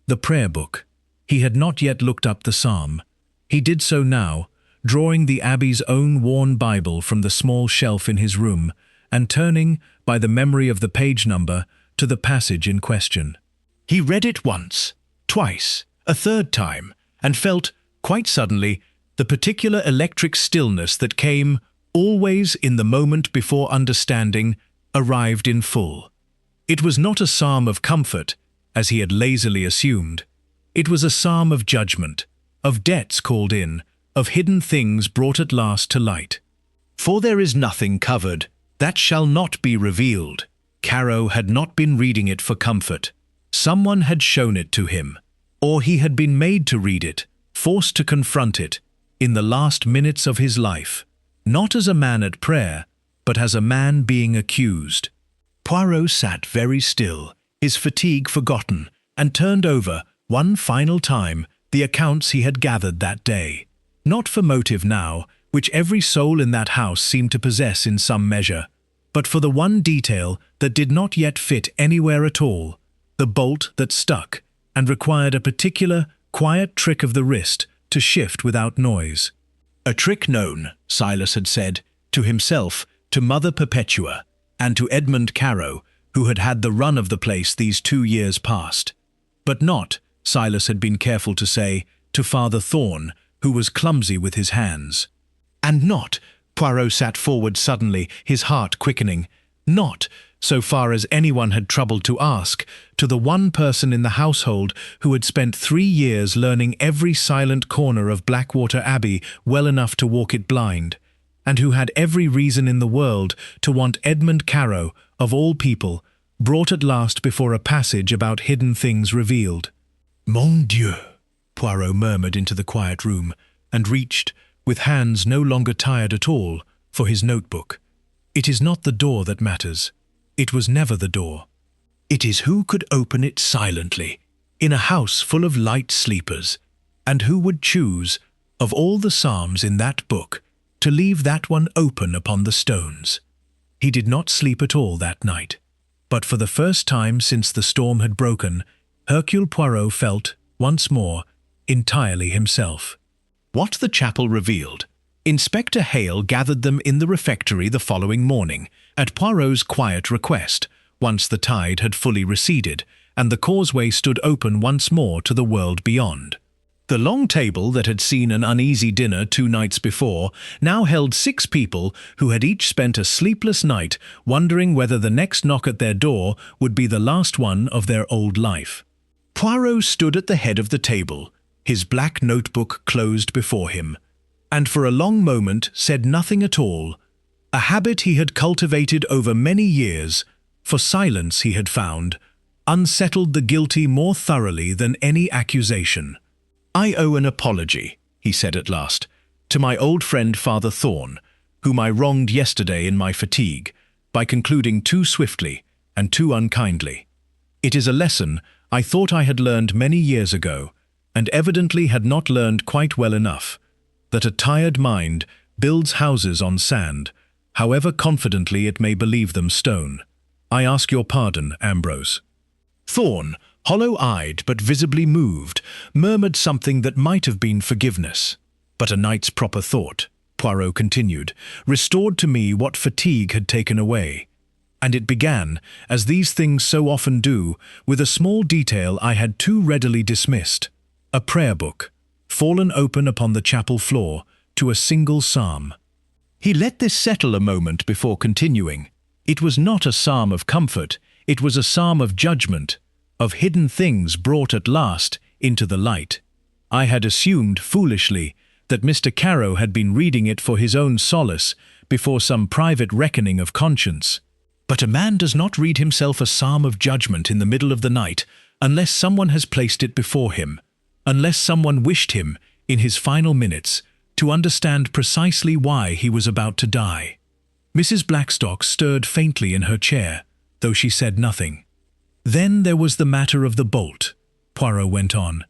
The prayer book. He had not yet looked up the psalm. He did so now, drawing the Abbey's own worn Bible from the small shelf in his room, and turning, by the memory of the page number, to the passage in question. He read it once, twice, a third time, and felt, quite suddenly, the particular electric stillness that came, always in the moment before understanding, arrived in full. It was not a psalm of comfort, as he had lazily assumed. It was a psalm of judgment, of debts called in, of hidden things brought at last to light. "For there is nothing covered, that shall not be revealed." Caro had not been reading it for comfort. Someone had shown it to him, or he had been made to read it, forced to confront it, in the last minutes of his life, not as a man at prayer, but as a man being accused. Poirot sat very still, his fatigue forgotten, and turned over, one final time, the accounts he had gathered that day. Not for motive now, which every soul in that house seemed to possess in some measure, but for the one detail that did not yet fit anywhere at all, the bolt that stuck, and required a particular, quiet trick of the wrist to shift without noise. A trick known, Silas had said, to himself, to Mother Perpetua, and to Edmund Caro, who had had the run of the place these 2 years past. But not, Silas had been careful to say, to Father Thorn, who was clumsy with his hands. And not, Poirot sat forward suddenly, his heart quickening, not, so far as anyone had troubled to ask, to the one person in the household who had spent 3 years learning every silent corner of Blackwater Abbey well enough to walk it blind, and who had every reason in the world to want Edmund Caro, of all people, brought at last before a passage about hidden things revealed. "Mon Dieu," Poirot murmured into the quiet room, and reached, with hands no longer tired at all, for his notebook. It is not the door that matters. It was never the door. It is who could open it silently, in a house full of light sleepers, and who would choose, of all the psalms in that book, to leave that one open upon the stones. He did not sleep at all that night, but for the first time since the storm had broken, Hercule Poirot felt, once more, entirely himself. What the chapel revealed. Inspector Hale gathered them in the refectory the following morning, at Poirot's quiet request, once the tide had fully receded, and the causeway stood open once more to the world beyond. The long table that had seen an uneasy dinner 2 nights before now held 6 people who had each spent a sleepless night wondering whether the next knock at their door would be the last one of their old life. Poirot stood at the head of the table, his black notebook closed before him, and for a long moment said nothing at all, a habit he had cultivated over many years, for silence, he had found, unsettled the guilty more thoroughly than any accusation. "I owe an apology," he said at last, "to my old friend Father Thorn, whom I wronged yesterday in my fatigue, by concluding too swiftly and too unkindly. It is a lesson I thought I had learned many years ago, and evidently had not learned quite well enough, that a tired mind builds houses on sand, however confidently it may believe them stone. I ask your pardon, Ambrose." Thorn, hollow-eyed but visibly moved, murmured something that might have been forgiveness. "But a night's proper thought," Poirot continued, "restored to me what fatigue had taken away. And it began, as these things so often do, with a small detail I had too readily dismissed. A prayer book, fallen open upon the chapel floor, to a single psalm." He let this settle a moment before continuing. "It was not a psalm of comfort, it was a psalm of judgment, of hidden things brought at last into the light. I had assumed, foolishly, that Mr. Carow had been reading it for his own solace, before some private reckoning of conscience. But a man does not read himself a psalm of judgment in the middle of the night, unless someone has placed it before him, unless someone wished him, in his final minutes, to understand precisely why he was about to die." Mrs. Blackstock stirred faintly in her chair, though she said nothing. "Then there was the matter of the bolt," Poirot went on.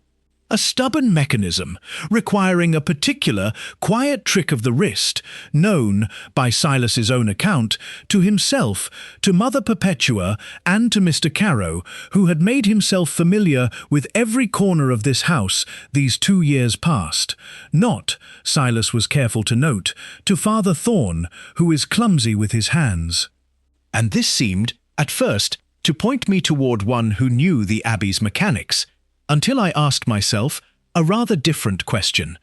"A stubborn mechanism, requiring a particular, quiet trick of the wrist, known, by Silas's own account, to himself, to Mother Perpetua, and to Mr. Carow, who had made himself familiar with every corner of this house these 2 years past. Not, Silas was careful to note, to Father Thorn, who is clumsy with his hands. And this seemed, at first, to point me toward one who knew the Abbey's mechanics, until I asked myself a rather different question.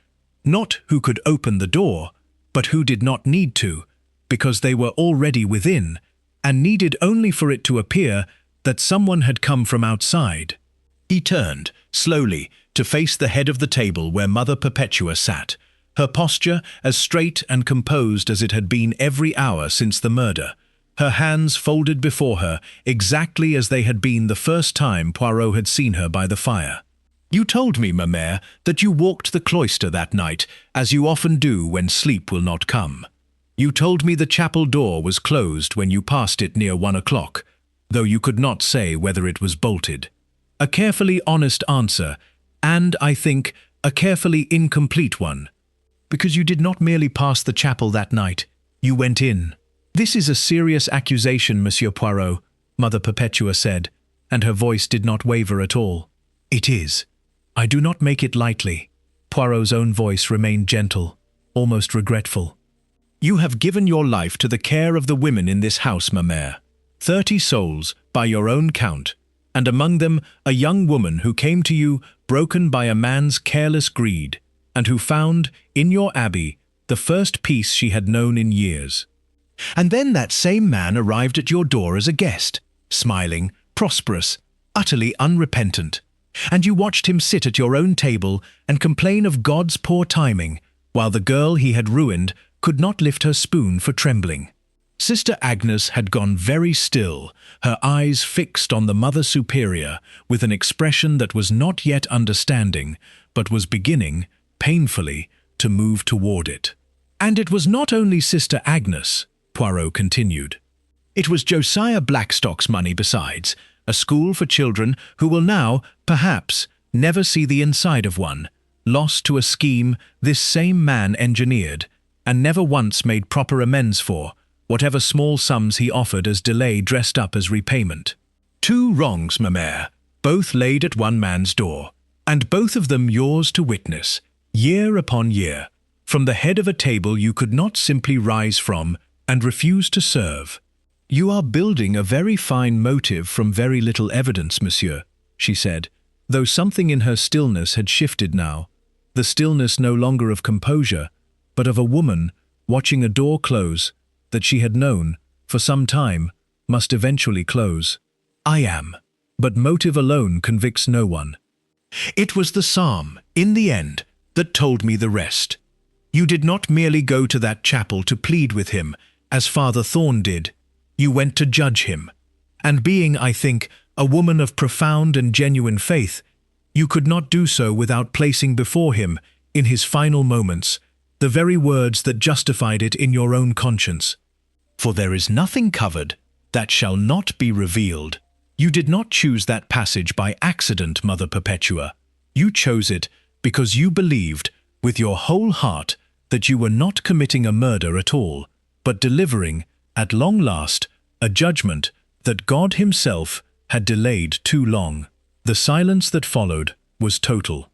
Not who could open the door, but who did not need to, because they were already within, and needed only for it to appear that someone had come from outside." He turned, slowly, to face the head of the table where Mother Perpetua sat, her posture as straight and composed as it had been every hour since the murder, her hands folded before her exactly as they had been the first time Poirot had seen her by the fire. "You told me, ma mère, that you walked the cloister that night, as you often do when sleep will not come. You told me the chapel door was closed when you passed it near 1 o'clock, though you could not say whether it was bolted. A carefully honest answer, and, I think, a carefully incomplete one, because you did not merely pass the chapel that night, you went in." "This is a serious accusation, Monsieur Poirot," Mother Perpetua said, and her voice did not waver at all. "It is. I do not make it lightly." Poirot's own voice remained gentle, almost regretful. "You have given your life to the care of the women in this house, ma mère. 30 souls, by your own count, and among them a young woman who came to you broken by a man's careless greed, and who found, in your abbey, the first peace she had known in years. And then that same man arrived at your door as a guest, smiling, prosperous, utterly unrepentant, and you watched him sit at your own table and complain of God's poor timing, while the girl he had ruined could not lift her spoon for trembling. Sister Agnes had gone very still, her eyes fixed on the Mother Superior with an expression that was not yet understanding, but was beginning, painfully, to move toward it. And it was not only Sister Agnes, Poirot continued. It was Josiah Blackstock's money besides, a school for children who will now, perhaps, never see the inside of one, lost to a scheme this same man engineered, and never once made proper amends for, whatever small sums he offered as delay dressed up as repayment. 2 wrongs, ma mère, both laid at one man's door, and both of them yours to witness, year upon year, from the head of a table you could not simply rise from and refuse to serve. You are building a very fine motive from very little evidence, monsieur, she said, though something in her stillness had shifted now, the stillness no longer of composure, but of a woman watching a door close that she had known, for some time, must eventually close. I am, but motive alone convicts no one. It was the psalm, in the end, that told me the rest. You did not merely go to that chapel to plead with him, as Father Thorn did. You went to judge him. And being, I think, a woman of profound and genuine faith, you could not do so without placing before him, in his final moments, the very words that justified it in your own conscience. For there is nothing covered that shall not be revealed. You did not choose that passage by accident, Mother Perpetua. You chose it because you believed, with your whole heart, that you were not committing a murder at all, but delivering, at long last, a judgment that God himself had delayed too long. The silence that followed was total.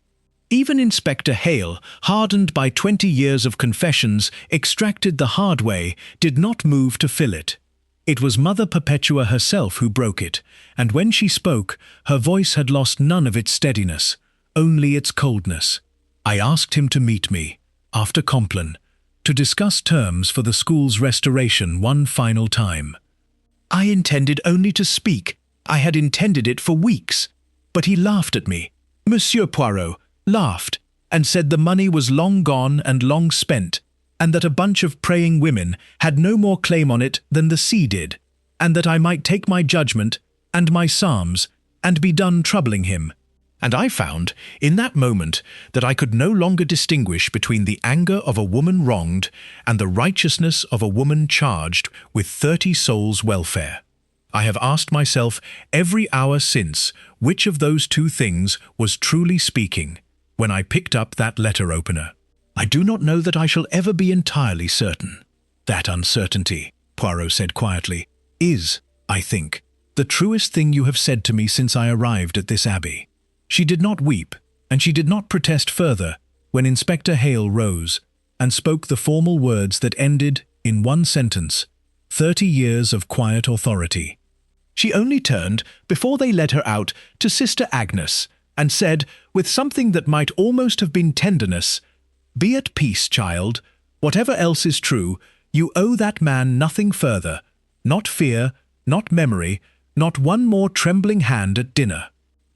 Even Inspector Hale, hardened by 20 years of confessions extracted the hard way, did not move to fill it. It was Mother Perpetua herself who broke it, and when she spoke, her voice had lost none of its steadiness, only its coldness. I asked him to meet me, after Compline, to discuss terms for the school's restoration one final time. I intended only to speak. I had intended it for weeks. But he laughed at me. Monsieur Poirot laughed, and said the money was long gone and long spent, and that a bunch of praying women had no more claim on it than the sea did, and that I might take my judgment and my psalms and be done troubling him. And I found, in that moment, that I could no longer distinguish between the anger of a woman wronged and the righteousness of a woman charged with 30 souls' welfare. I have asked myself every hour since which of those two things was truly speaking when I picked up that letter opener. I do not know that I shall ever be entirely certain. That uncertainty, Poirot said quietly, is, I think, the truest thing you have said to me since I arrived at this abbey. She did not weep, and she did not protest further when Inspector Hale rose and spoke the formal words that ended, in one sentence, 30 years of quiet authority. She only turned, before they led her out, to Sister Agnes, and said, with something that might almost have been tenderness, "Be at peace, child. Whatever else is true, you owe that man nothing further, not fear, not memory, not one more trembling hand at dinner.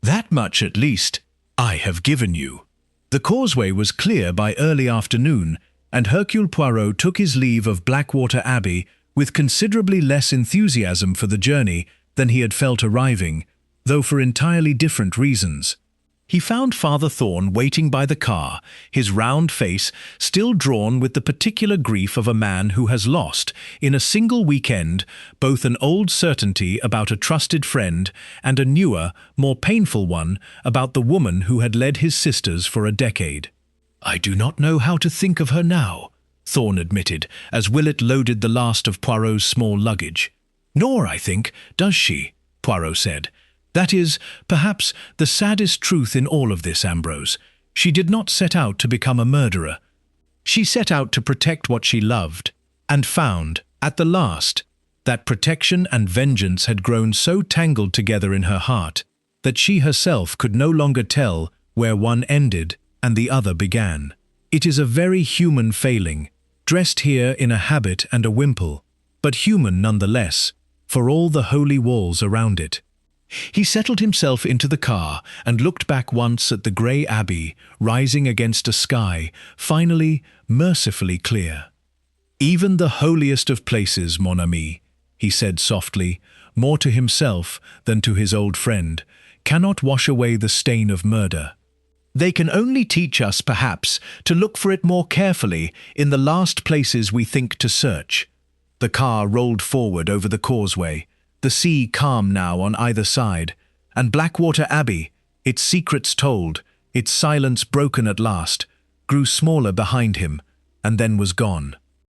That much, at least, I have given you." The causeway was clear by early afternoon, and Hercule Poirot took his leave of Blackwater Abbey with considerably less enthusiasm for the journey than he had felt arriving, though for entirely different reasons. He found Father Thorn waiting by the car, his round face still drawn with the particular grief of a man who has lost, in a single weekend, both an old certainty about a trusted friend and a newer, more painful one about the woman who had led his sisters for a decade. "I do not know how to think of her now," Thorn admitted, as Willett loaded the last of Poirot's small luggage. "Nor, I think, does she," Poirot said. "That is, perhaps, the saddest truth in all of this, Ambrose. She did not set out to become a murderer. She set out to protect what she loved, and found, at the last, that protection and vengeance had grown so tangled together in her heart that she herself could no longer tell where one ended and the other began. It is a very human failing, dressed here in a habit and a wimple, but human nonetheless, for all the holy walls around it." He settled himself into the car and looked back once at the grey abbey rising against a sky finally, mercifully clear. "Even the holiest of places, mon ami," he said softly, more to himself than to his old friend, "cannot wash away the stain of murder. They can only teach us, perhaps, to look for it more carefully in the last places we think to search. The car rolled forward over the causeway, the sea calm now on either side, and Blackwater Abbey, its secrets told, its silence broken at last, grew smaller behind him, and then was gone.